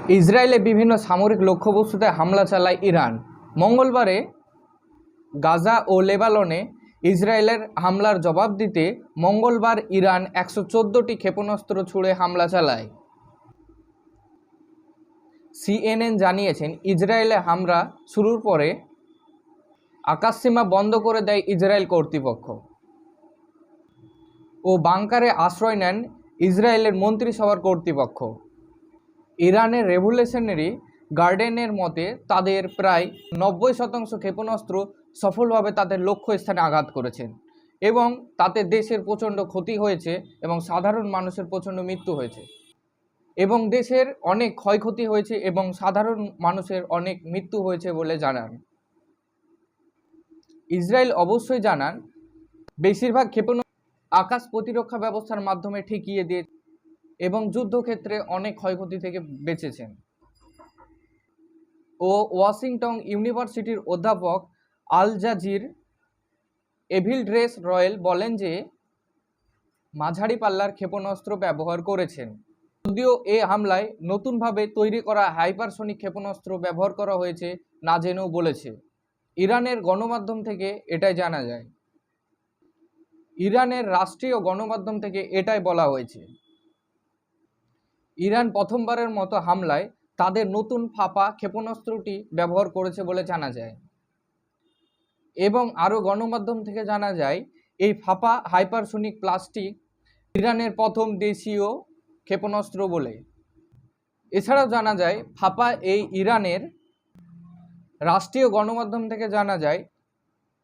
ইসরায়েলে বিভিন্ন সামরিক লক্ষ্যবস্তুতে হামলা চালায় ইরান। মঙ্গলবারে গাজা ও লেবাননে ইসরায়েলের হামলার জবাব দিতে মঙ্গলবার ইরান 114টি ক্ষেপণাস্ত্র ছুড়ে হামলা চালায়। সিএনএন জানিয়েছেন, ইসরায়েলে হামলা শুরুর পরে আকাশসীমা বন্ধ করে দেয় ইসরায়েল কর্তৃপক্ষ ও বাংকারে আশ্রয় নেন ইসরায়েলের মন্ত্রিসভার কর্তৃপক্ষ। ইরানের রেভলিউশনারি গার্ডেনের মতে তাদের প্রায় 90% ক্ষেপণাস্ত্র সফলভাবে তাদের লক্ষ্যস্থানে আঘাত করেছেন এবং তাতে দেশের প্রচণ্ড ক্ষতি হয়েছে এবং সাধারণ মানুষের প্রচণ্ড মৃত্যু হয়েছে এবং দেশের অনেক ক্ষয়ক্ষতি হয়েছে এবং সাধারণ মানুষের অনেক মৃত্যু হয়েছে বলে জানান। ইসরায়েল অবশ্যই জানান, বেশিরভাগ ক্ষেপণাস্ত্র আকাশ প্রতিরক্ষা ব্যবস্থার মাধ্যমে ঠেকিয়ে দিয়ে এবং যুদ্ধক্ষেত্রে অনেক ক্ষয়ক্ষতি থেকে বেঁচেছেন। ও ওয়াশিংটন ইউনিভার্সিটির অধ্যাপক আল জাজির এভিলড্রেস রয়েল বলেন যে মাঝারি পাল্লার ক্ষেপণাস্ত্র ব্যবহার করেছেন। যদিও এ হামলায় নতুনভাবে তৈরি করা হাইপারসনিক ক্ষেপণাস্ত্র ব্যবহার করা হয়েছে না জেনেও বলেছে। ইরানের গণমাধ্যম থেকে এটাই জানা যায়। ইরানের রাষ্ট্রীয় গণমাধ্যম থেকে এটাই বলা হয়েছে। ইরান প্রথমবারের মতো হামলায় তাদের নতুন ফাঁপা ক্ষেপণাস্ত্রটি ব্যবহার করেছে বলে জানা যায় এবং আরও গণমাধ্যম থেকে জানা যায় এই ফাঁপা হাইপারসনিক প্লাস্টিক ইরানের প্রথম দেশীয় ক্ষেপণাস্ত্র বলে। এছাড়াও জানা যায় ফাঁপা এই ইরানের রাষ্ট্রীয় গণমাধ্যম থেকে জানা যায়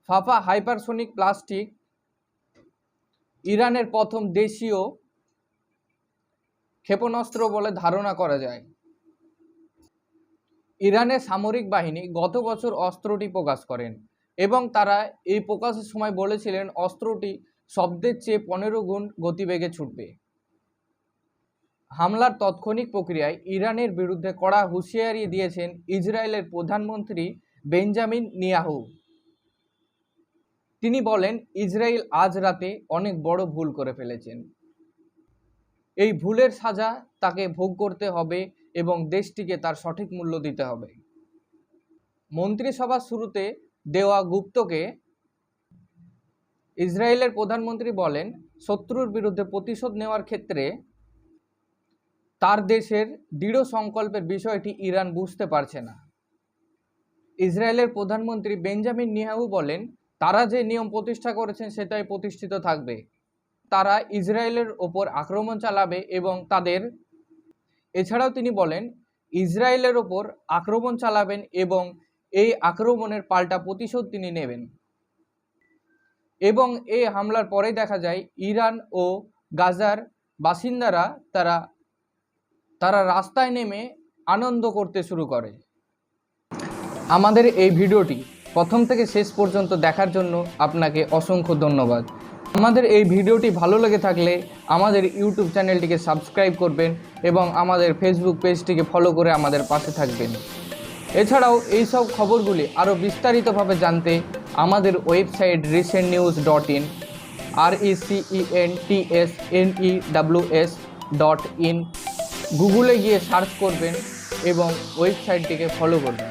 ফাঁপা হাইপারসনিক প্লাস্টিক ইরানের প্রথম দেশীয় ক্ষেপণাস্ত্র বলে ধারণা করা যায়। ইরানের সামরিক বাহিনী গত বছর অস্ত্রটি প্রকাশ করেন এবং তারা এই প্রকাশের সময় বলেছিলেন অস্ত্রটি শব্দের চেয়ে 15 গুণ গতিবেগে ছুটবে। হামলার তাৎক্ষণিক প্রক্রিয়ায় ইরানের বিরুদ্ধে কড়া হুঁশিয়ারি দিয়েছেন ইসরায়েলের প্রধানমন্ত্রী বেঞ্জামিন নেতানিয়াহু। তিনি বলেন, ইসরায়েল আজ রাতে অনেক বড় ভুল করে ফেলেছেন। এই ভুলের সাজা তাকে ভোগ করতে হবে এবং দেশটিকে তার সঠিক মূল্য দিতে হবে। মন্ত্রিসভার শুরুতে দেওয়া গুপ্তকে ইসরায়েলের প্রধানমন্ত্রী বলেন, শত্রুর বিরুদ্ধে প্রতিশোধ নেওয়ার ক্ষেত্রে তার দেশের দৃঢ় সংকল্পের বিষয়টি ইরান বুঝতে পারছে না। ইসরায়েলের প্রধানমন্ত্রী বেঞ্জামিন নেতানিয়াহু বলেন, তারা যে নিয়ম প্রতিষ্ঠা করেছেন সেটাই প্রতিষ্ঠিত থাকবে। তারা ইসরায়েলের ওপর আক্রমণ চালাবে এবং এছাড়াও তিনি বলেন, ইসরায়েলের ওপর আক্রমণ চালাবেন এবং এই আক্রমণের পাল্টা প্রতিশোধ তিনি নেবেন। এবং এই হামলার পরেই দেখা যায় ইরান ও গাজার বাসিন্দারা তারা রাস্তায় নেমে আনন্দ করতে শুরু করে। আমাদের এই ভিডিওটি প্রথম থেকে শেষ পর্যন্ত দেখার জন্য আপনাকে অসংখ্য ধন্যবাদ। আমাদের এই ভিডিওটি ভালো লেগে থাকলে আমাদের ইউটিউব চ্যানেলটিকে সাবস্ক্রাইব করবেন এবং আমাদের ফেসবুক পেজটিকে ফলো করে আমাদের পাশে থাকবেন। এছাড়াও এই সব খবরগুলি আরও বিস্তারিতভাবে জানতে আমাদের ওয়েবসাইট recentnews.in recentnews.in গুগলে গিয়ে সার্চ করবেন এবং ওয়েবসাইটটিকে ফলো করবেন।